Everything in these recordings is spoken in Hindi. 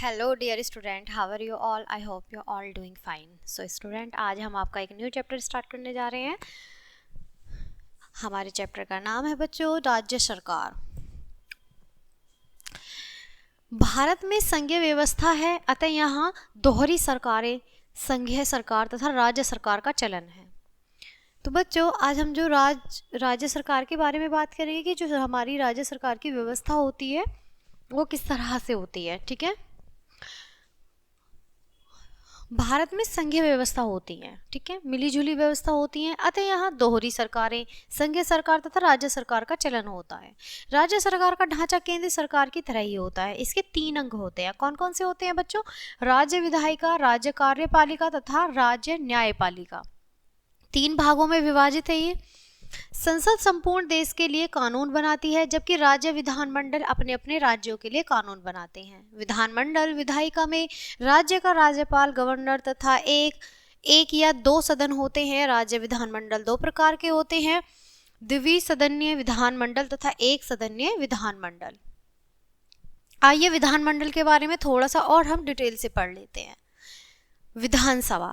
Hello dear student, how are you all? I hope you all doing fine. So student, आज हम आपका एक न्यू चैप्टर स्टार्ट करने जा रहे हैं। हमारे चैप्टर का नाम है बच्चों राज्य सरकार। भारत में संघीय व्यवस्था है, अतः यहाँ दोहरी सरकारें, संघीय सरकार तथा राज्य सरकार का चलन है। तो बच्चों, आज हम जो राज्य सरकार के बारे में बात करेंगे कि जो हमारी राज्य सरकार की व्यवस्था होती है वो किस तरह से होती है। ठीक है, भारत में संघीय व्यवस्था होती है, ठीक है, मिली जुली व्यवस्था होती है, अतः यहाँ दोहरी सरकारें, संघीय सरकार तथा राज्य सरकार का चलन होता है। राज्य सरकार का ढांचा केंद्र सरकार की तरह ही होता है। इसके 3 अंग होते हैं। कौन कौन से होते हैं बच्चों? राज्य विधायिका, राज्य कार्यपालिका तथा राज्य न्यायपालिका। 3 भागों में विभाजित है ये। संसद संपूर्ण देश के लिए कानून बनाती है, जबकि राज्य विधानमंडल अपने अपने राज्यों के लिए कानून बनाते हैं। विधानमंडल विधायिका में राज्य का राज्यपाल, गवर्नर तथा एक या 2 सदन होते हैं। राज्य विधानमंडल 2 प्रकार के होते हैं, द्विसदनीय विधानमंडल तथा एक सदनीय विधानमंडल। आइए विधानमंडल के बारे में थोड़ा सा और हम डिटेल से पढ़ लेते हैं। विधानसभा।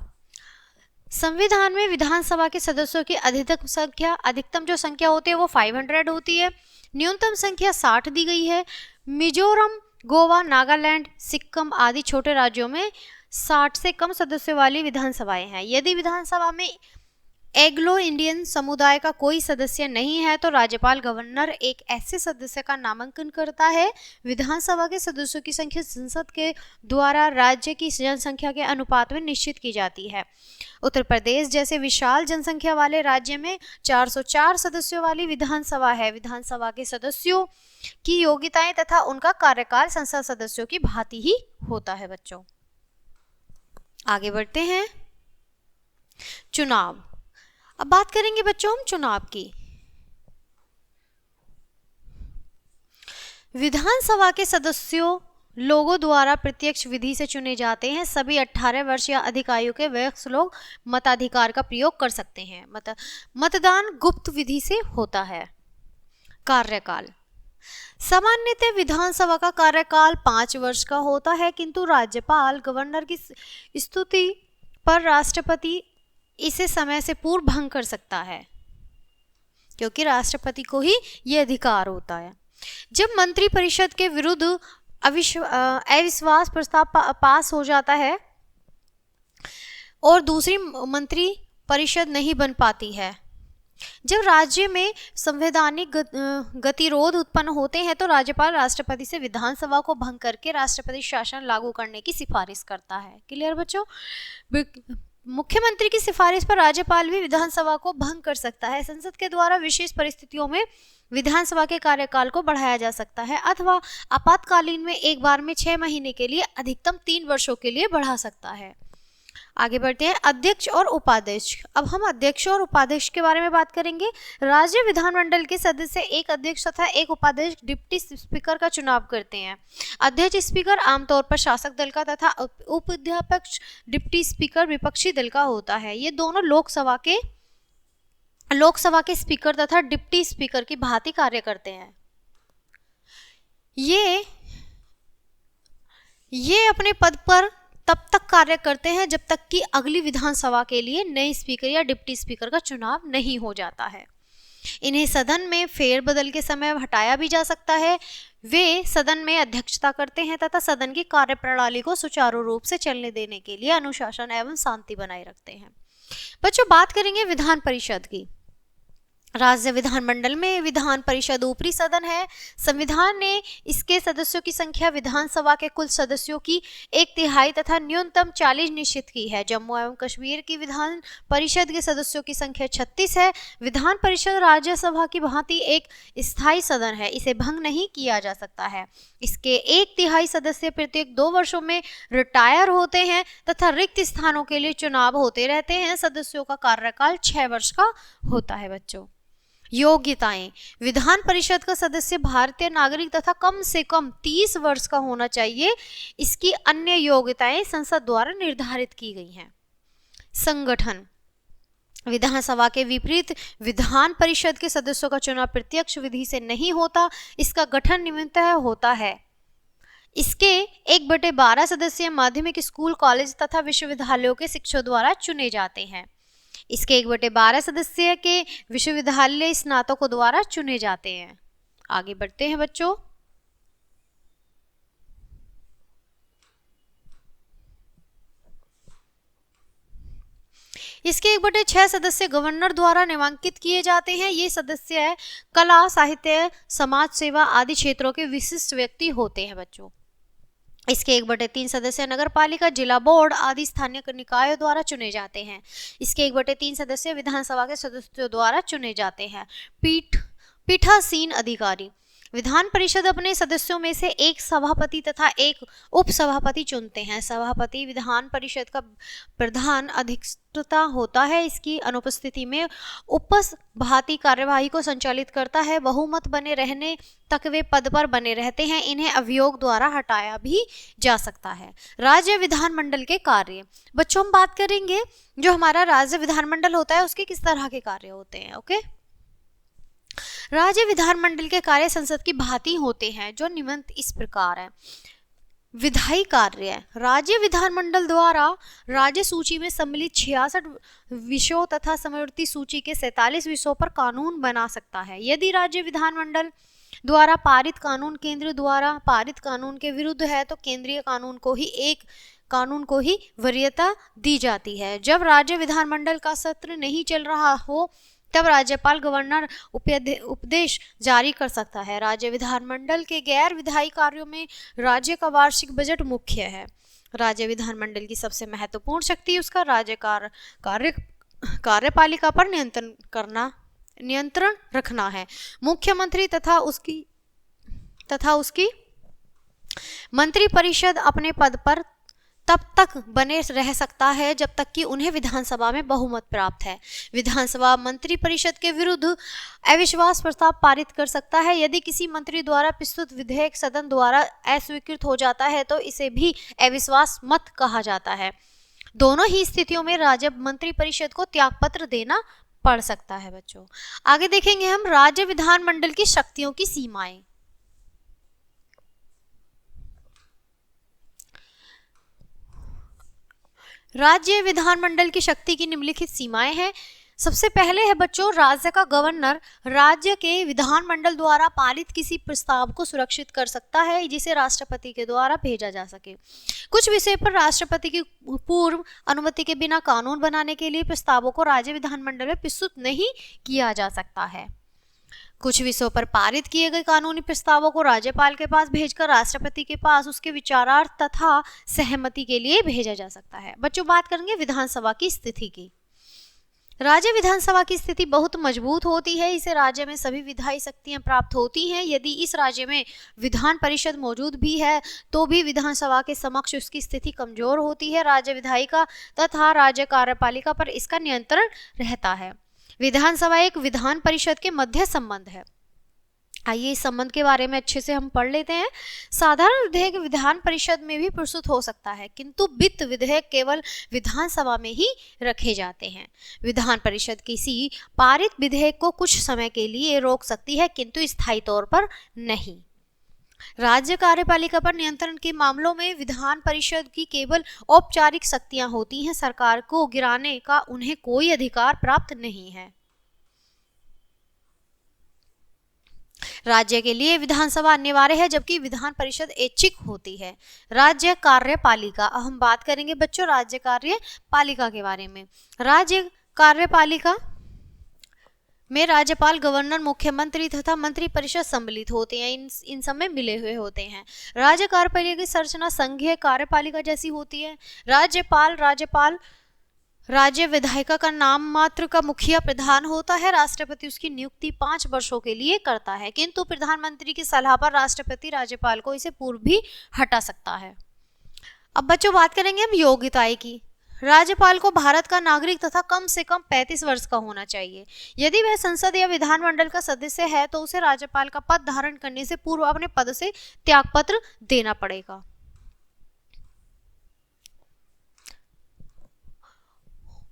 संविधान में विधानसभा के सदस्यों की अधिकतम जो संख्या होती है वो 500 होती है। न्यूनतम संख्या 60 दी गई है। मिजोरम, गोवा, नागालैंड, सिक्किम आदि छोटे राज्यों में 60 से कम सदस्यों वाली विधानसभाएं हैं। यदि विधानसभा में एंग्लो इंडियन समुदाय का कोई सदस्य नहीं है तो राज्यपाल, गवर्नर एक ऐसे सदस्य का नामांकन करता है। विधानसभा के सदस्यों की संख्या संसद के द्वारा राज्य की जनसंख्या के अनुपात में निश्चित की जाती है। उत्तर प्रदेश जैसे विशाल जनसंख्या वाले राज्य में 404 सदस्यों वाली विधानसभा है। विधानसभा के सदस्यों की योग्यताएं तथा उनका कार्यकाल संसद सदस्यों की भांति ही होता है। बच्चों, आगे बढ़ते हैं। चुनाव। अब बात करेंगे बच्चों हम चुनाव की। विधानसभा के सदस्यों लोगों द्वारा प्रत्यक्ष विधि से चुने जाते हैं। सभी 18 वर्ष या अधिक आयु के वयस्क लोग मताधिकार का प्रयोग कर सकते हैं। मतदान गुप्त विधि से होता है। कार्यकाल। सामान्यतः विधानसभा का कार्यकाल 5 वर्ष का होता है, किंतु राज्यपाल, गवर्नर की स्तुति पर राष्ट्रपति इसे समय से पूर्व भंग कर सकता है, क्योंकि राष्ट्रपति को ही ये अधिकार होता है। जब मंत्रिपरिषद के विरुद्ध अविश्वास प्रस्ताव पास हो जाता है और दूसरी मंत्री परिषद नहीं बन पाती है, जब राज्य में संवैधानिक गतिरोध उत्पन्न होते हैं तो राज्यपाल राष्ट्रपति से विधानसभा को भंग करके राष्ट्रपति शासन लागू करने की सिफारिश करता है। क्लियर बच्चों? मुख्यमंत्री की सिफारिश पर राज्यपाल भी विधानसभा को भंग कर सकता है। संसद के द्वारा विशेष परिस्थितियों में विधानसभा के कार्यकाल को बढ़ाया जा सकता है अथवा आपातकालीन में एक बार में 6 महीने के लिए अधिकतम 3 वर्षों के लिए बढ़ा सकता है। आगे बढ़ते हैं। अध्यक्ष और उपाध्यक्ष। अब हम अध्यक्ष और उपाध्यक्ष के बारे में बात करेंगे। राज्य विधानमंडल के सदस्य एक अध्यक्ष तथा एक उपाध्यक्ष डिप्टी स्पीकर का चुनाव करते हैं। अध्यक्ष स्पीकर आमतौर पर शासक दल का तथा उपाध्यक्ष डिप्टी स्पीकर विपक्षी दल का होता है। ये दोनों लोकसभा के स्पीकर तथा डिप्टी स्पीकर की भांति कार्य करते हैं। ये अपने पद पर तब तक कार्य करते हैं जब तक कि अगली विधानसभा के लिए नए स्पीकर या डिप्टी स्पीकर का चुनाव नहीं हो जाता है। इन्हें सदन में फेरबदल के समय हटाया भी जा सकता है। वे सदन में अध्यक्षता करते हैं तथा सदन की कार्यप्रणाली को सुचारू रूप से चलने देने के लिए अनुशासन एवं शांति बनाए रखते हैं। बच्चों, बात करेंगे विधान परिषद की। राज्य विधानमंडल में विधान परिषद ऊपरी सदन है। संविधान ने इसके सदस्यों की संख्या विधानसभा के कुल सदस्यों की 1/3 तथा न्यूनतम 40 निश्चित की है। जम्मू एवं कश्मीर की विधान परिषद के सदस्यों की संख्या 36 है। विधान परिषद राज्यसभा की भांति एक स्थायी सदन है, इसे भंग नहीं किया जा सकता है। इसके 1/3 सदस्य प्रत्येक 2 वर्षों में रिटायर होते हैं तथा रिक्त स्थानों के लिए चुनाव होते रहते हैं। सदस्यों का कार्यकाल 6 वर्ष का होता है। बच्चों, योग्यताएं। विधान परिषद का सदस्य भारतीय नागरिक तथा कम से कम 30 वर्ष का होना चाहिए। इसकी अन्य योग्यताएं संसद द्वारा निर्धारित की गई हैं। संगठन। विधानसभा के विपरीत विधान परिषद के सदस्यों का चुनाव प्रत्यक्ष विधि से नहीं होता, इसका गठन निम्नतः होता है। इसके 1/12 सदस्य माध्यमिक स्कूल, कॉलेज तथा विश्वविद्यालयों के शिक्षकों द्वारा चुने जाते हैं। इसके 1/12 सदस्य के विश्वविद्यालय स्नातकों द्वारा चुने जाते हैं। आगे बढ़ते हैं बच्चों। इसके 1/6 सदस्य गवर्नर द्वारा नामांकित किए जाते हैं। ये सदस्य कला, साहित्य, समाज सेवा आदि क्षेत्रों के विशिष्ट व्यक्ति होते हैं बच्चों। इसके 1/3 सदस्य नगर पालिका, जिला बोर्ड आदि स्थानीय निकायों द्वारा चुने जाते हैं। इसके 1/3 सदस्य विधानसभा के सदस्यों द्वारा चुने जाते हैं। पीठासीन अधिकारी, विधान परिषद अपने सदस्यों में से एक सभापति तथा एक उपसभापति चुनते हैं। सभापति विधान परिषद का प्रधान अधिष्ठाता होता है। इसकी अनुपस्थिति में उपसभापति कार्यवाही को संचालित करता है। बहुमत बने रहने तक वे पद पर बने रहते हैं। इन्हें अभियोग द्वारा हटाया भी जा सकता है। राज्य विधानमंडल के कार्य, बच्चों हम बात करेंगे जो हमारा राज्य विधानमंडल होता है उसके किस तरह के कार्य होते हैं। ओके, राज्य विधानमंडल के कार्य संसद की भांति होते हैं, जो निम्नलिखित इस प्रकार है। विधायी कार्य, राज्य विधानमंडल द्वारा राज्य सूची में सम्मिलित 66 विषयों तथा समवर्ती सूची के 47 विषयों पर कानून बना सकता है। यदि राज्य विधानमंडल द्वारा पारित कानून केंद्र द्वारा पारित कानून के विरुद्ध है तो केंद्रीय कानून को ही वरीयता दी जाती है। जब राज्य विधानमंडल का सत्र नहीं चल रहा हो तब राज्यपाल गवर्नर उपदेश जारी कर सकता है। राज्य विधानमंडल के गैर विधायी कार्यों में राज्य का वार्षिक बजट मुख्य है। राज्य विधानमंडल की सबसे महत्वपूर्ण शक्ति उसका राज्य कार्यपालिका पर नियंत्रण रखना है। मुख्यमंत्री तथा उसकी मंत्रिपरिषद अपने पद पर तब तक बने रह सकता है जब तक कि उन्हें विधानसभा में बहुमत प्राप्त है। विधानसभा मंत्रिपरिषद के विरुद्ध अविश्वास प्रस्ताव पारित कर सकता है। यदि किसी मंत्री द्वारा प्रस्तुत विधेयक सदन द्वारा अस्वीकृत हो जाता है तो इसे भी अविश्वास मत कहा जाता है। दोनों ही स्थितियों में राज्य मंत्रिपरिषद को त्यागपत्र देना पड़ सकता है। बच्चों आगे देखेंगे हम राज्य विधानमंडल की शक्तियों की सीमाएं। राज्य विधानमंडल की शक्ति की निम्नलिखित सीमाएं हैं। सबसे पहले है बच्चों, राज्य का गवर्नर राज्य के विधानमंडल द्वारा पारित किसी प्रस्ताव को सुरक्षित कर सकता है जिसे राष्ट्रपति के द्वारा भेजा जा सके। कुछ विषय पर राष्ट्रपति की पूर्व अनुमति के बिना कानून बनाने के लिए प्रस्तावों को राज्य विधानमंडल में प्रस्तुत नहीं किया जा सकता है। कुछ विषयों पर पारित किए गए कानूनी प्रस्तावों को राज्यपाल के पास भेजकर राष्ट्रपति के पास उसके विचारार्थ तथा सहमति के लिए भेजा जा सकता है। बच्चों बात करेंगे विधानसभा की स्थिति की। राज्य विधानसभा की स्थिति बहुत मजबूत होती है। इसे राज्य में सभी विधायी शक्तियां प्राप्त होती हैं। यदि इस राज्य में विधान परिषद मौजूद भी है तो भी विधानसभा के समक्ष उसकी स्थिति कमजोर होती है। राज्य विधायिका तथा राज्य कार्यपालिका पर इसका नियंत्रण रहता है। विधानसभा एक विधान परिषद के मध्य संबंध है। आइए इस संबंध के बारे में अच्छे से हम पढ़ लेते हैं। साधारण विधेयक विधान परिषद में भी प्रस्तुत हो सकता है किंतु वित्त विधेयक केवल विधानसभा में ही रखे जाते हैं। विधान परिषद किसी पारित विधेयक को कुछ समय के लिए रोक सकती है किंतु स्थायी तौर पर नहीं। राज्य कार्यपालिका पर नियंत्रण के मामलों में विधान परिषद की केवल औपचारिक शक्तियां होती हैं। सरकार को गिराने का उन्हें कोई अधिकार प्राप्त नहीं है। राज्य के लिए विधानसभा अनिवार्य है जबकि विधान परिषद ऐच्छिक होती है। राज्य कार्यपालिका, हम बात करेंगे बच्चों राज्य कार्यपालिका के बारे में। राज्य कार्यपालिका में राज्यपाल, गवर्नर, मुख्यमंत्री तथा मंत्रिपरिषद सम्मिलित होते हैं। इन सब में मिले हुए होते हैं। राज्य कार्यपालिका की संरचना संघीय कार्यपालिका जैसी होती है। राज्यपाल राज्य विधायिका का नाम मात्र का मुखिया प्रधान होता है। राष्ट्रपति उसकी नियुक्ति 5 वर्षों के लिए करता है किंतु प्रधानमंत्री की सलाह पर राष्ट्रपति राज्यपाल को इसे पूर्व भी हटा सकता है। अब बच्चों बात करेंगे हम योग्यताएं की। राज्यपाल को भारत का नागरिक तथा कम से कम 35 वर्ष का होना चाहिए। यदि वह संसद या विधानमंडल का सदस्य है तो उसे राज्यपाल का पद धारण करने से पूर्व अपने पद से त्यागपत्र देना पड़ेगा।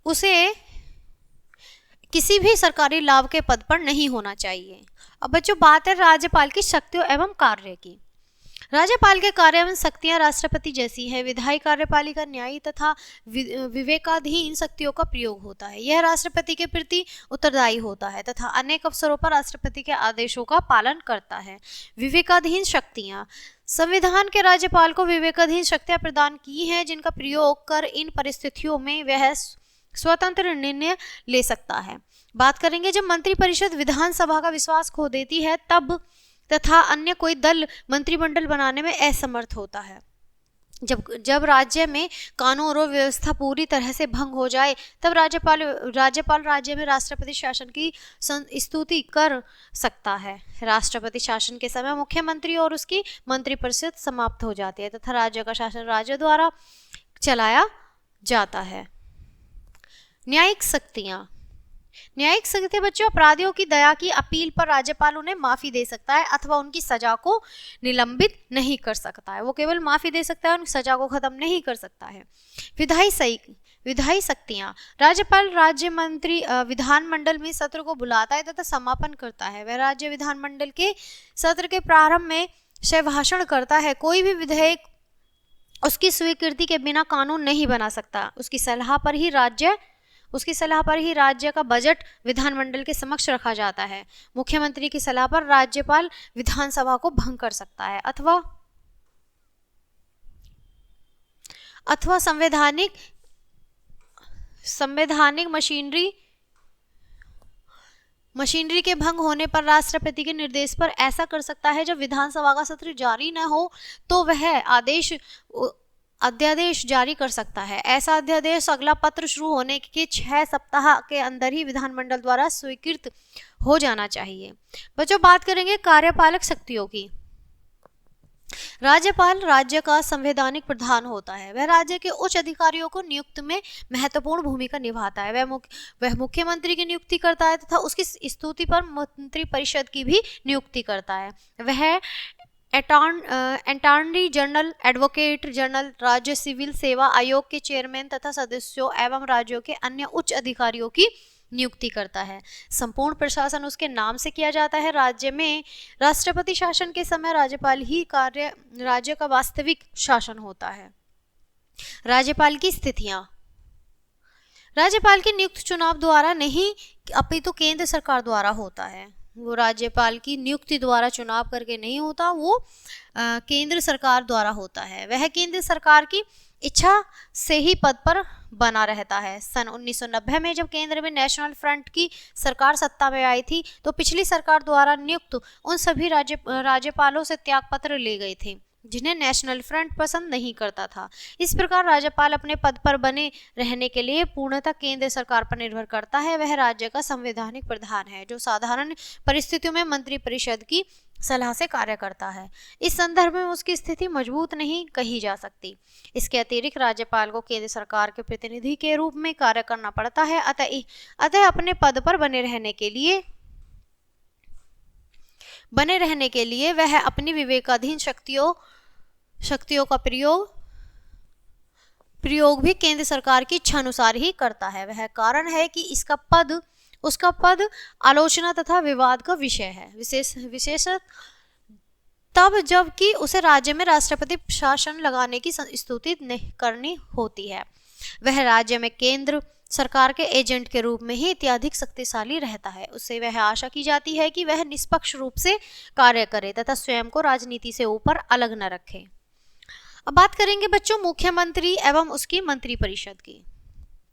उसे किसी भी सरकारी लाभ के पद पर नहीं होना चाहिए। अब बच्चों बात है राज्यपाल की शक्तियों एवं कार्य की। राज्यपाल के कार्य एवं शक्तियां राष्ट्रपति जैसी है। विधायी, कार्यपालिका, न्यायी तथा विवेकाधीन शक्तियों का प्रयोग होता है। यह राष्ट्रपति के प्रति उत्तरदायी होता है तथा अनेक अवसरों पर राष्ट्रपति के आदेशों का पालन करता है। विवेकाधीन शक्तियां, संविधान के राज्यपाल को विवेकाधीन शक्तियां प्रदान की हैं जिनका प्रयोग कर इन परिस्थितियों में वह स्वतंत्र निर्णय ले सकता है। बात करेंगे जब मंत्रिपरिषद विधानसभा का विश्वास खो देती है तब तथा अन्य कोई दल मंत्रिमंडल बनाने में असमर्थ होता है। जब राज्य में कानून और व्यवस्था पूरी तरह से भंग हो जाए तब राज्यपाल राज्य में राष्ट्रपति शासन की स्तुति कर सकता है। राष्ट्रपति शासन के समय मुख्यमंत्री और उसकी मंत्रिपरिषद समाप्त हो जाती है तथा राज्य का शासन राज्य द्वारा चलाया जाता है। न्यायिक शक्तियां, न्यायिक शक्ति बच्चों अपराधियों की दया की अपील पर राज्यपाल उन्हें माफी दे सकता है अथवा उनकी सजा को निलंबित नहीं कर सकता है। वो केवल माफी दे सकता है, उनकी सजा को खत्म नहीं कर सकता है। विधायी शक्तियां, राज्यपाल राज्य मंत्री विधानमंडल में सत्र को बुलाता है तथा समापन करता है। वह राज्य विधानमंडल के सत्र के प्रारंभ में भाषण करता है। कोई भी विधेयक उसकी स्वीकृति के बिना कानून नहीं बना सकता। उसकी सलाह पर ही राज्य का बजट विधानमंडल के समक्ष रखा जाता है। मुख्यमंत्री की सलाह पर राज्यपाल विधानसभा को भंग कर सकता है अथवा संवैधानिक मशीनरी के भंग होने पर राष्ट्रपति के निर्देश पर ऐसा कर सकता है। जब विधानसभा का सत्र जारी न हो तो वह अध्यादेश जारी कर सकता है। ऐसा अध्यादेश अगला पत्र शुरू होने के 6 सप्ताह के अंदर ही विधानमंडल द्वारा स्वीकृत हो जाना चाहिए। बच्चों बात करेंगे कार्यपालक शक्तियों की। राज्यपाल राज्य का संवैधानिक प्रधान होता है। वह राज्य के उच्च अधिकारियों को नियुक्त में महत्वपूर्ण भूमिका निभाता है। वह मुख्यमंत्री की नियुक्ति करता है तथा उसकी स्तुति पर मंत्रिपरिषद की भी नियुक्ति करता है। वह अटॉर्नी जनरल, एडवोकेट जनरल, राज्य सिविल सेवा आयोग के चेयरमैन तथा सदस्यों एवं राज्यों के अन्य उच्च अधिकारियों की नियुक्ति करता है। संपूर्ण प्रशासन उसके नाम से किया जाता है। राज्य में राष्ट्रपति शासन के समय राज्यपाल ही राज्य का वास्तविक शासन होता है। राज्यपाल की स्थितियां, राज्यपाल की नियुक्त चुनाव द्वारा नहीं अपितु केंद्र सरकार द्वारा होता है। वो राज्यपाल की नियुक्ति द्वारा चुनाव करके नहीं होता, वो केंद्र सरकार द्वारा होता है। वह केंद्र सरकार की इच्छा से ही पद पर बना रहता है। सन 1990 में जब केंद्र में नेशनल फ्रंट की सरकार सत्ता में आई थी तो पिछली सरकार द्वारा नियुक्त उन सभी राज्यपालों से त्यागपत्र ले गए थे जिन्हें नेशनल फ्रंट पसंद नहीं करता था। इस प्रकार राज्यपाल अपने पद पर बने रहने के लिए पूर्णतः केंद्र सरकार पर निर्भर करता है। वह राज्य का संवैधानिक प्रधान है जो साधारण परिस्थितियों में मंत्रिपरिषद की सलाह से कार्य करता है। इस संदर्भ में उसकी स्थिति मजबूत नहीं कही जा सकती। इसके अतिरिक्त राज्यपाल को केंद्र सरकार के प्रतिनिधि के रूप में कार्य करना पड़ता है। अतः अपने पद पर बने रहने के लिए वह अपनी विवेकाधीन शक्तियों का प्रयोग भी केंद्र सरकार की इच्छा अनुसार ही करता है। वह कारण है कि उसका पद आलोचना तथा विवाद का विषय है, विशेषतः तब जबकि उसे राज्य में राष्ट्रपति शासन लगाने की स्तुति करनी होती है। वह राज्य में केंद्र सरकार के एजेंट के रूप में ही अत्यधिक शक्तिशाली रहता है। उससे वह आशा की जाती है कि वह निष्पक्ष रूप से कार्य करे तथा स्वयं को राजनीति से ऊपर अलग न रखे। अब बात करेंगे बच्चों मुख्यमंत्री एवं उसकी मंत्रिपरिषद की।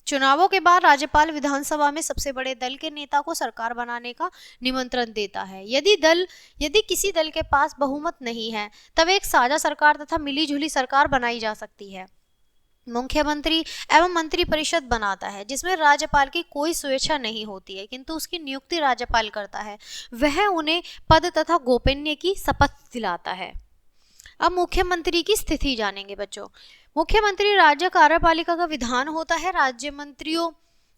चुनावों के बाद राज्यपाल विधानसभा में सबसे बड़े दल के नेता को सरकार बनाने का निमंत्रण देता है। यदि किसी दल के पास बहुमत नहीं है तब एक साझा सरकार तथा मिलीजुली सरकार बनाई जा सकती है। मुख्यमंत्री एवं मंत्रिपरिषद बनाता है जिसमें राज्यपाल की कोई स्वेच्छा नहीं होती है किंतु उसकी नियुक्ति राज्यपाल करता है। वह उन्हें पद तथा गोपनीय की शपथ दिलाता है। अब मुख्यमंत्री की स्थिति जानेंगे बच्चों। मुख्यमंत्री राज्य कार्यपालिका का विधान होता है। राज्य मंत्रियों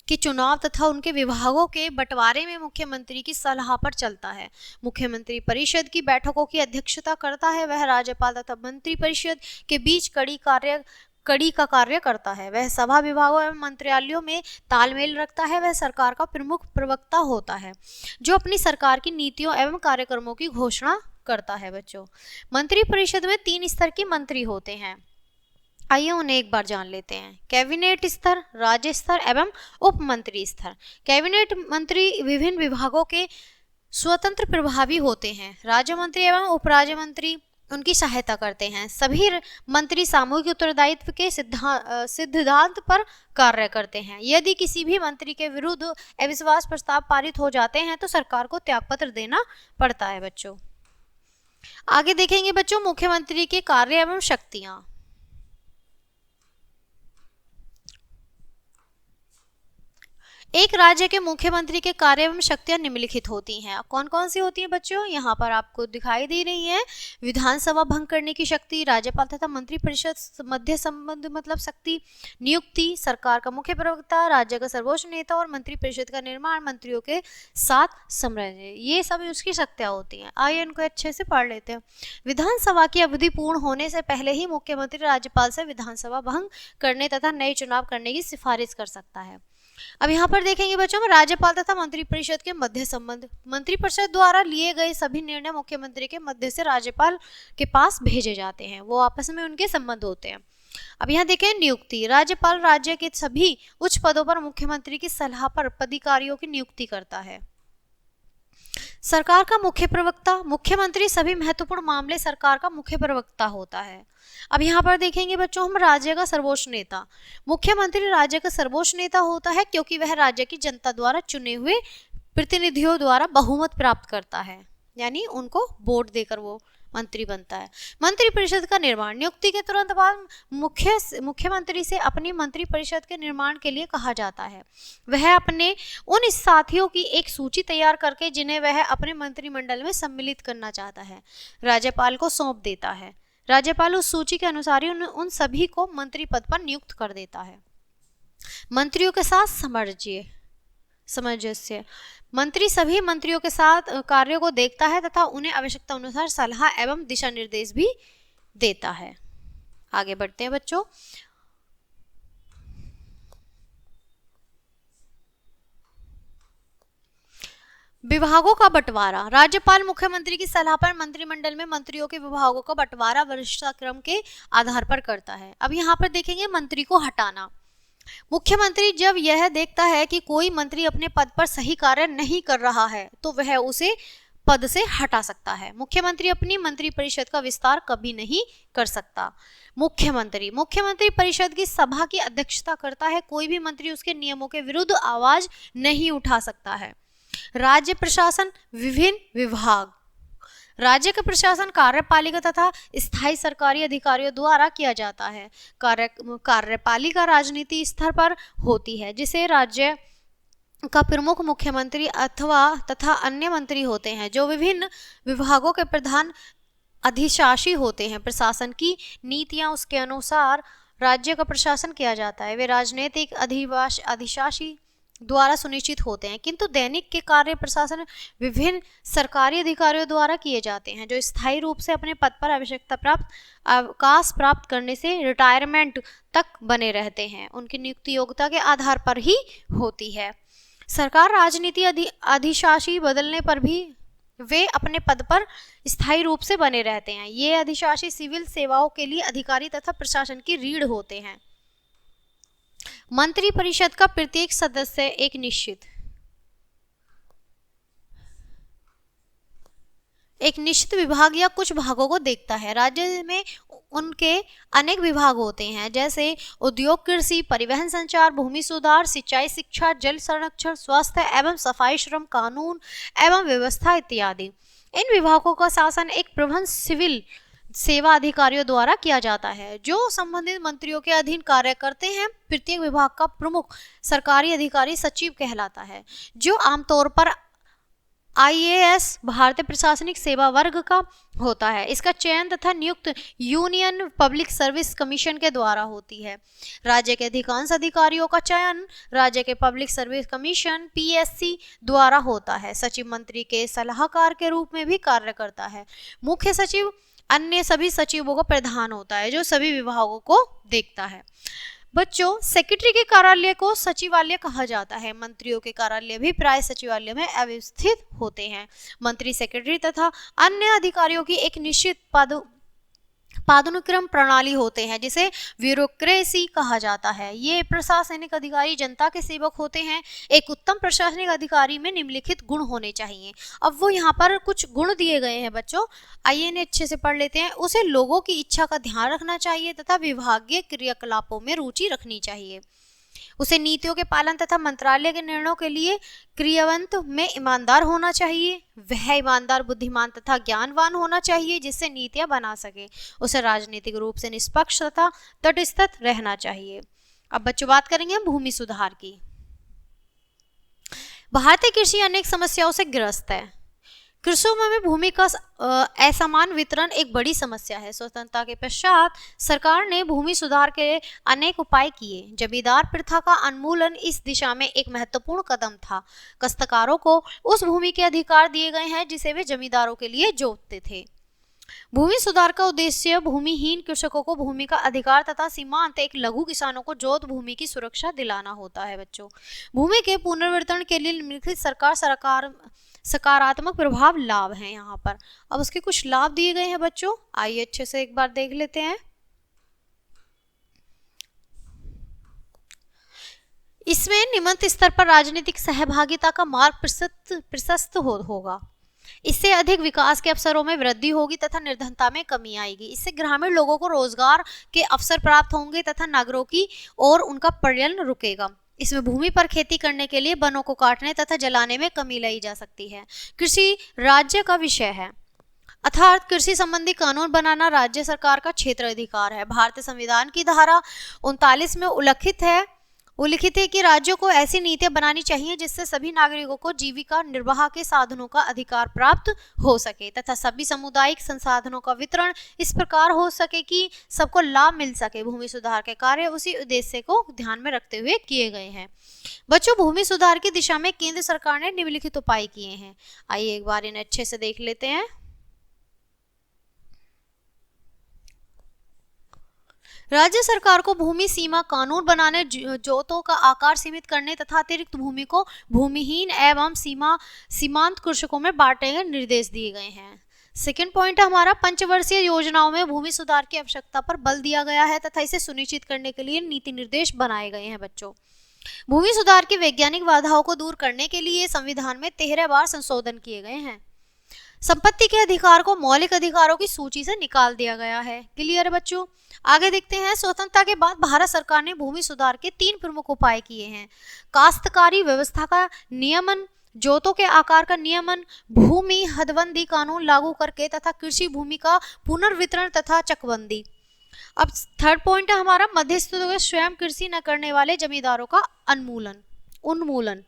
के चुनाव तथा उनके विभागों के बंटवारे में मुख्यमंत्री की सलाह पर चलता है। मुख्यमंत्री परिषद की बैठकों की अध्यक्षता करता है। वह राज्यपाल तथा मंत्रिपरिषद के बीच कड़ी का कार्य करता है। वह सभा विभागों एवं मंत्रालयों में तालमेल रखता है। वह सरकार का प्रमुख प्रवक्ता होता है जो अपनी सरकार की नीतियों एवं कार्यक्रमों की घोषणा करता है बच्चों। मंत्री परिषद में 3 स्तर के मंत्री होते हैं, आइए उन्हें एक बार जान लेते हैं। कैबिनेट स्तर, राज्य स्तर एवं उप मंत्री स्तर। कैबिनेट मंत्री विभिन्न विभागों के स्वतंत्र प्रभावी होते हैं। राज्य मंत्री एवं उप राज्य मंत्री उनकी सहायता करते हैं। सभी मंत्री सामूहिक उत्तरदायित्व के सिद्धांत पर कार्य करते हैं। यदि किसी भी मंत्री के विरुद्ध अविश्वास प्रस्ताव पारित हो जाते हैं तो सरकार को त्यागपत्र देना पड़ता है बच्चों। आगे देखेंगे बच्चों मुख्यमंत्री के कार्य एवं शक्तियां। एक राज्य के मुख्यमंत्री के कार्य एवं शक्तियां निम्नलिखित होती हैं। कौन कौन सी होती हैं बच्चों? यहाँ पर आपको दिखाई दे रही है। विधानसभा भंग करने की शक्ति, राज्यपाल तथा मंत्री परिषद मध्य संबंध मतलब शक्ति, नियुक्ति, सरकार का मुख्य प्रवक्ता, राज्य का सर्वोच्च नेता और मंत्री परिषद का निर्माण, मंत्रियों के साथ समन्वय, ये सब उसकी शक्तियां होती हैं। आइए इनको अच्छे से पढ़ लेते हैं। विधानसभा की अवधि पूर्ण होने से पहले ही मुख्यमंत्री राज्यपाल से विधानसभा भंग करने तथा नए चुनाव करने की सिफारिश कर सकता है। अब यहाँ पर देखेंगे बच्चों राज्यपाल तथा मंत्रिपरिषद के मध्य संबंध। मंत्रिपरिषद द्वारा लिए गए सभी निर्णय मुख्यमंत्री के मध्य से राज्यपाल के पास भेजे जाते हैं, वो आपस में उनके संबंध होते हैं। अब यहाँ देखें नियुक्ति। राज्यपाल राज्य के सभी उच्च पदों पर मुख्यमंत्री की सलाह पर पदाधिकारियों की नियुक्ति करता है। सरकार का मुख्य प्रवक्ता, मुख्यमंत्री सभी महत्वपूर्ण मामले सरकार का मुख्य प्रवक्ता होता है। अब यहाँ पर देखेंगे बच्चों हम राज्य का सर्वोच्च नेता। मुख्यमंत्री राज्य का सर्वोच्च नेता होता है क्योंकि वह राज्य की जनता द्वारा चुने हुए प्रतिनिधियों द्वारा बहुमत प्राप्त करता है, यानी उनको वोट देकर वो मंत्री बनता है। मंत्री परिषद का निर्माण। नियुक्ति के तुरंत बाद मुख्यमंत्री से अपनी मंत्री परिषद के निर्माण के लिए कहा जाता है। वह अपने उन साथियों की एक सूची तैयार करके जिन्हें वह अपने मंत्रिमंडल में सम्मिलित करना चाहता है राज्यपाल को सौंप देता है। राज्यपाल उस सूची के अनुसार ही उन सभी को मंत्री पद पर नियुक्त कर देता है। मंत्रियों के साथ सामंजस्य। मंत्री सभी मंत्रियों के साथ कार्यों को देखता है तथा उन्हें आवश्यकता अनुसार सलाह एवं दिशा निर्देश भी देता है। आगे बढ़ते हैं बच्चों। विभागों का बंटवारा। राज्यपाल मुख्यमंत्री की सलाह पर मंत्रिमंडल में मंत्रियों के विभागों का बंटवारा वरिष्ठताक्रम के आधार पर करता है। अब यहाँ पर देखेंगे मंत्री को हटाना। मुख्यमंत्री जब यह देखता है कि कोई मंत्री अपने पद पर सही कार्य नहीं कर रहा है तो वह उसे पद से हटा सकता है। मुख्यमंत्री अपनी मंत्री परिषद का विस्तार कभी नहीं कर सकता। मुख्यमंत्री परिषद की सभा की अध्यक्षता करता है। कोई भी मंत्री उसके नियमों के विरुद्ध आवाज नहीं उठा सकता है। राज्य प्रशासन। विभिन्न विभाग। राज्य का प्रशासन कार्यपालिका तथा स्थायी सरकारी अधिकारियों द्वारा किया जाता है। कार्यपालिका राजनीति स्तर पर होती है, जिसे राज्य का प्रमुख मुख्यमंत्री अथवा तथा अन्य मंत्री होते हैं जो विभिन्न विभागों के प्रधान अधिशासी होते हैं। प्रशासन की नीतियां उसके अनुसार राज्य का प्रशासन किया जाता है। वे राजनीतिक अधिशासी द्वारा सुनिश्चित होते हैं, किंतु दैनिक के कार्य प्रशासन विभिन्न सरकारी अधिकारियों द्वारा किए जाते हैं जो स्थायी रूप से अपने पद पर अवकाश प्राप्त करने से रिटायरमेंट तक बने रहते हैं। उनकी नियुक्ति योग्यता के आधार पर ही होती है। सरकार राजनीति अधिशासी बदलने पर भी वे अपने पद पर स्थायी रूप से बने रहते हैं। ये अधिशासी सिविल सेवाओं के लिए अधिकारी तथा प्रशासन की रीढ़ होते हैं। मंत्री परिषद का प्रत्येक सदस्य एक निश्चित विभाग या कुछ भागों को देखता है। राज्य में उनके अनेक विभाग होते हैं, जैसे उद्योग, कृषि, परिवहन, संचार, भूमि सुधार, सिंचाई, शिक्षा, जल संरक्षण, स्वास्थ्य एवं सफाई, श्रम, कानून एवं व्यवस्था इत्यादि। इन विभागों का शासन एक प्रबंध सिविल सेवा अधिकारियों द्वारा किया जाता है जो संबंधित मंत्रियों के अधीन कार्य करते हैं। प्रत्येक विभाग का प्रमुख सरकारी अधिकारी सचिव कहलाता है, जो आमतौर पर IAS भारतीय प्रशासनिक सेवा वर्ग का होता है। इसका चयन तथा नियुक्त यूनियन पब्लिक सर्विस कमीशन के द्वारा होती है। राज्य के अधिकांश अधिकारियों का चयन राज्य के पब्लिक सर्विस कमीशन PSC द्वारा होता है। सचिव मंत्री के सलाहकार के रूप में भी कार्य करता है। मुख्य सचिव अन्य सभी सचिवों का प्रधान होता है जो सभी विभागों को देखता है। बच्चों, सेक्रेटरी के कार्यालय को सचिवालय कहा जाता है। मंत्रियों के कार्यालय भी प्राय सचिवालय में अवस्थित होते हैं। मंत्री, सेक्रेटरी तथा अन्य अधिकारियों की एक निश्चित पदानुक्रम प्रणाली होते हैं, जिसे ब्यूरोक्रेसी कहा जाता है। ये प्रशासनिक अधिकारी जनता के सेवक होते हैं। एक उत्तम प्रशासनिक अधिकारी में निम्नलिखित गुण होने चाहिए। अब वो यहाँ पर कुछ गुण दिए गए हैं बच्चों, आइए इन्हें अच्छे से पढ़ लेते हैं। उसे लोगों की इच्छा का ध्यान रखना चाहिए तथा विभागीय क्रियाकलापों में रुचि रखनी चाहिए। उसे नीतियों के पालन तथा मंत्रालय के निर्णयों के लिए क्रियान्वित में ईमानदार होना चाहिए। वह ईमानदार, बुद्धिमान तथा ज्ञानवान होना चाहिए, जिससे नीतियां बना सके। उसे राजनीतिक रूप से निष्पक्ष तथा तटस्थ रहना चाहिए। अब बच्चों बात करेंगे भूमि सुधार की। भारतीय कृषि अनेक समस्याओं से ग्रस्त है। कृषि में भूमि का असमान वितरण एक बड़ी समस्या है। स्वतंत्रता के पश्चात सरकार ने भूमि सुधार के अनेक उपाय किए। जमींदार प्रथा का उन्मूलन इस दिशा में एक महत्वपूर्ण कदम था। काश्तकारों को उस भूमि के अधिकार दिए गए हैं जिसे वे जमींदारों के लिए जोतते थे। भूमि सुधार का उद्देश्य भूमिहीन कृषकों को भूमि का अधिकार तथा सीमांत एक लघु किसानों को जोत भूमि की सुरक्षा दिलाना होता है। बच्चों, भूमि के पुनर्वितरण के लिए निम्नलिखित सकारात्मक प्रभाव लाभ हैं यहाँ पर। अब उसके कुछ लाभ दिए गए हैं बच्चों, आइए अच्छे से एक बार देख लेते हैं। इसमें निम्न स्तर पर राजनीतिक सहभागिता का मार्ग प्रशस्त होगा। इससे अधिक विकास के अवसरों में वृद्धि होगी तथा निर्धनता में कमी आएगी। इससे ग्रामीण लोगों को रोजगार के अवसर प्राप्त होंगे तथा नगरों की ओर उनका पलायन रुकेगा। इसमें भूमि पर खेती करने के लिए वनों को काटने तथा जलाने में कमी लाई जा सकती है। कृषि राज्य का विषय है, अर्थात कृषि संबंधी कानून बनाना राज्य सरकार का क्षेत्र अधिकार है। भारतीय संविधान की धारा 39 में उल्लिखित है कि राज्यों को ऐसी नीतियां बनानी चाहिए जिससे सभी नागरिकों को जीविका निर्वाह के साधनों का अधिकार प्राप्त हो सके तथा सभी सामुदायिक संसाधनों का वितरण इस प्रकार हो सके कि सबको लाभ मिल सके। भूमि सुधार के कार्य उसी उद्देश्य को ध्यान में रखते हुए किए गए हैं। बच्चों, भूमि सुधार की दिशा में केंद्र सरकार ने निम्नलिखित उपाय किए हैं। आइए एक बार इन्हें अच्छे से देख लेते हैं। राज्य सरकार को भूमि सीमा कानून बनाने, जोतों का आकार सीमित करने तथा अतिरिक्त भूमि को भूमिहीन एवं सीमांत कृषकों में बांटने के निर्देश दिए गए हैं। सेकेंड पॉइंट है हमारा, पंचवर्षीय योजनाओं में भूमि सुधार की आवश्यकता पर बल दिया गया है तथा इसे सुनिश्चित करने के लिए नीति निर्देश बनाए गए हैं। बच्चों, भूमि सुधार की वैज्ञानिक बाधाओं को दूर करने के लिए संविधान में 13 बार संशोधन किए गए हैं। संपत्ति के अधिकार को मौलिक अधिकारों की सूची से निकाल दिया गया है। क्लियर है बच्चों? आगे देखते हैं। स्वतंत्रता के बाद भारत सरकार ने भूमि सुधार के 3 प्रमुख उपाय किए हैं। काश्तकारी व्यवस्था का नियमन, जोतों के आकार का नियमन, भूमि हदबंदी कानून लागू करके तथा कृषि भूमि का पुनर्वितरण तथा चकबंदी। अब थर्ड पॉइंट है हमारा, मध्यस्थों के स्वयं कृषि न करने वाले जमींदारों का उन्मूलन।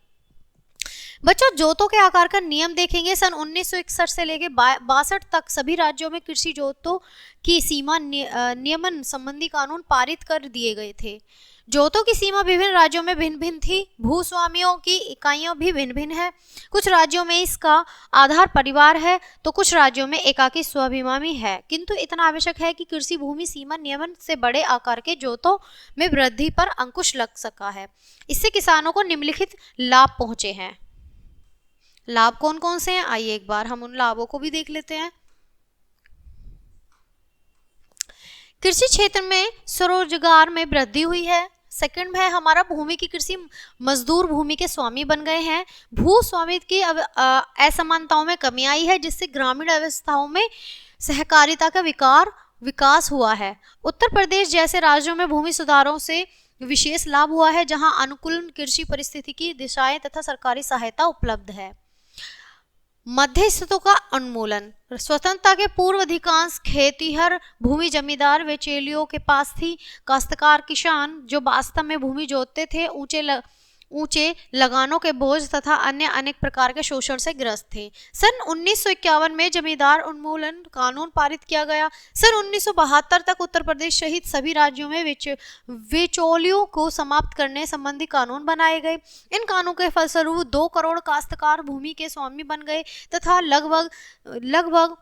बच्चों, जोतों के आकार का नियम देखेंगे। सन 1961 से लेकर 62 तक सभी राज्यों में कृषि जोतों की सीमा नियमन संबंधी कानून पारित कर दिए गए थे। जोतों की सीमा विभिन्न राज्यों में भिन्न भिन्न थी। भूस्वामियों की इकाइयां भी भिन्न भिन्न है। कुछ राज्यों में इसका आधार परिवार है तो कुछ राज्यों में एकाकी स्वाभिमानी है, किंतु इतना आवश्यक है कि कृषि भूमि सीमा नियमन से बड़े आकार के जोतों में वृद्धि पर अंकुश लग सका है। इससे किसानों को निम्नलिखित लाभ पहुंचे हैं। लाभ कौन कौन से हैं, आइए एक बार हम उन लाभों को भी देख लेते हैं। कृषि क्षेत्र में स्वरोजगार में वृद्धि हुई है। सेकंड है हमारा, भूमि की कृषि मजदूर भूमि के स्वामी बन गए हैं। भू स्वामित्व की असमानताओं में कमी आई है, जिससे ग्रामीण अवस्थाओं में सहकारिता का विकास हुआ है। उत्तर प्रदेश जैसे राज्यों में भूमि सुधारों से विशेष लाभ हुआ है, जहां अनुकूल कृषि परिस्थितिकी दिशाएं तथा सरकारी सहायता उपलब्ध है। मध्यस्थों का उन्मूलन। स्वतंत्रता के पूर्व अधिकांश खेतीहर भूमि जमींदार व चेलियों के पास थी। काश्तकार किसान जो वास्तव में भूमि जोतते थे ऊंचे लगानों के बोझ तथा अन्य अनेक प्रकार के शोषण से ग्रस्त थे। सन 1951 में जमींदार उन्मूलन कानून पारित किया गया। सन 1972 तक उत्तर प्रदेश सहित सभी राज्यों में बिचौलियों को समाप्त करने संबंधी कानून बनाए गए। इन कानूनों के फलस्वरूप 2 करोड़ काश्तकार भूमि के स्वामी बन गए तथा लगभग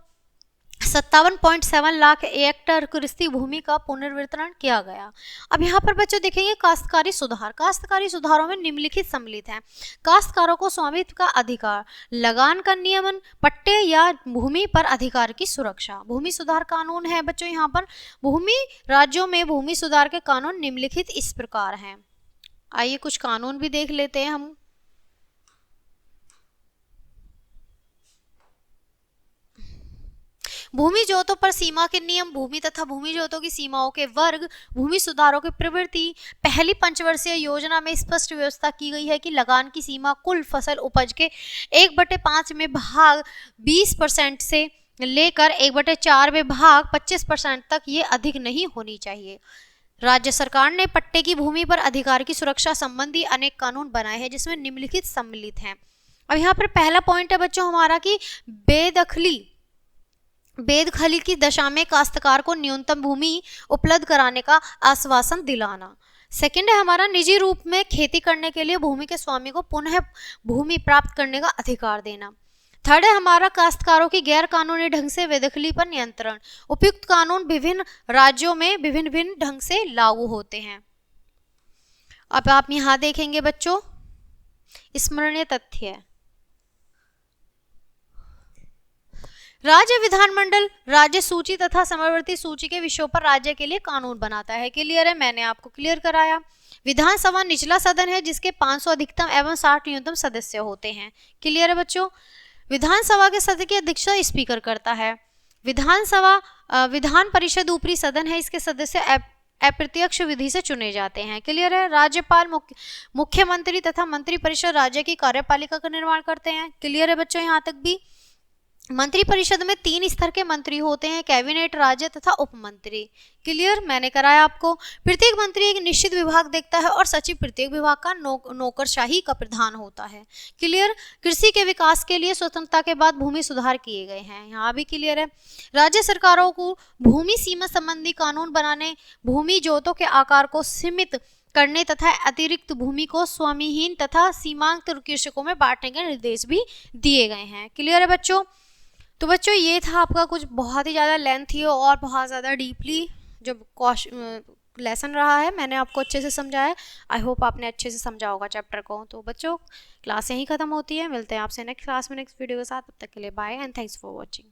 57.7 लाख हेक्टेयर कृषि भूमि का पुनर्वितरण किया गया। अब यहाँ पर बच्चों देखेंगे काश्तकारी सुधार। काश्तकारी सुधारों में निम्नलिखित सम्मिलित है: काश्तकारों को स्वामित्व का अधिकार, लगान का नियमन, पट्टे या भूमि पर अधिकार की सुरक्षा। भूमि सुधार कानून है बच्चों यहाँ पर। भूमि राज्यों में भूमि सुधार के कानून निम्नलिखित इस प्रकार हैं। आइए कुछ कानून भी देख लेते हैं हम। भूमि जोतों पर सीमा के नियम, भूमि तथा भूमि जोतों की सीमाओं के वर्ग, भूमि सुधारों की प्रवृत्ति। पहली पंचवर्षीय योजना में स्पष्ट व्यवस्था की गई है कि लगान की सीमा कुल फसल उपज के 1/5 में भाग 20% से लेकर 1/4 में भाग 25% तक ये अधिक नहीं होनी चाहिए। राज्य सरकार ने पट्टे की भूमि पर अधिकार की सुरक्षा संबंधी अनेक कानून बनाए हैं जिसमें निम्नलिखित सम्मिलित हैं। अब यहाँ पर पहला पॉइंट है बच्चों हमारा कि बेदखली की दशा में काश्तकार को न्यूनतम भूमि उपलब्ध कराने का आश्वासन दिलाना। सेकंड है हमारा निजी रूप में खेती करने के लिए भूमि के स्वामी को पुनः भूमि प्राप्त करने का अधिकार देना। थर्ड है हमारा काश्तकारों की गैर कानूनी ढंग से बेदखली पर नियंत्रण। उपयुक्त कानून विभिन्न राज्यों में विभिन्न भिन्न ढंग से लागू होते हैं। अब आप यहाँ देखेंगे बच्चों स्मरणीय तथ्य। राज्य विधानमंडल राज्य सूची तथा समवर्ती सूची के विषयों पर राज्य के लिए कानून बनाता है। क्लियर है, मैंने आपको क्लियर कराया। विधानसभा निचला सदन है जिसके 500 अधिकतम एवं 60 न्यूनतम सदस्य होते हैं। क्लियर है बच्चों। विधानसभा के सदस्य की अध्यक्षता स्पीकर करता है। विधान परिषद ऊपरी सदन है, इसके सदस्य अप्रत्यक्ष विधि से चुने जाते हैं। क्लियर है। राज्यपाल मुख्यमंत्री तथा मंत्री परिषद राज्य की कार्यपालिका का निर्माण करते हैं। क्लियर है बच्चों यहाँ तक भी। मंत्री परिषद में 3 स्तर के मंत्री होते हैं: कैबिनेट, राज्य तथा उप मंत्री। क्लियर, मैंने कराया आपको। प्रत्येक मंत्री एक निश्चित विभाग देखता है और सचिव प्रत्येक विभाग का नौकरशाही का प्रधान होता है। क्लियर। कृषि के विकास के लिए स्वतंत्रता के बाद भूमि सुधार किए गए हैं, यहाँ भी क्लियर है। राज्य सरकारों को भूमि सीमा संबंधी कानून बनाने, भूमि जोतों के आकार को सीमित करने तथा अतिरिक्त भूमि को स्वामीहीन तथा सीमांत कृषकों में बांटने के निर्देश भी दिए गए हैं। क्लियर है बच्चों। तो बच्चों ये था आपका कुछ बहुत ही ज़्यादा लेंथी और बहुत ज़्यादा डीपली जो लेसन रहा है, मैंने आपको अच्छे से समझाया। आई होप आपने अच्छे से समझा होगा चैप्टर को। तो बच्चों क्लास यहीं ख़त्म होती है, मिलते हैं आपसे नेक्स्ट क्लास में नेक्स्ट वीडियो के साथ। तब तक के लिए bye and thanks for watching.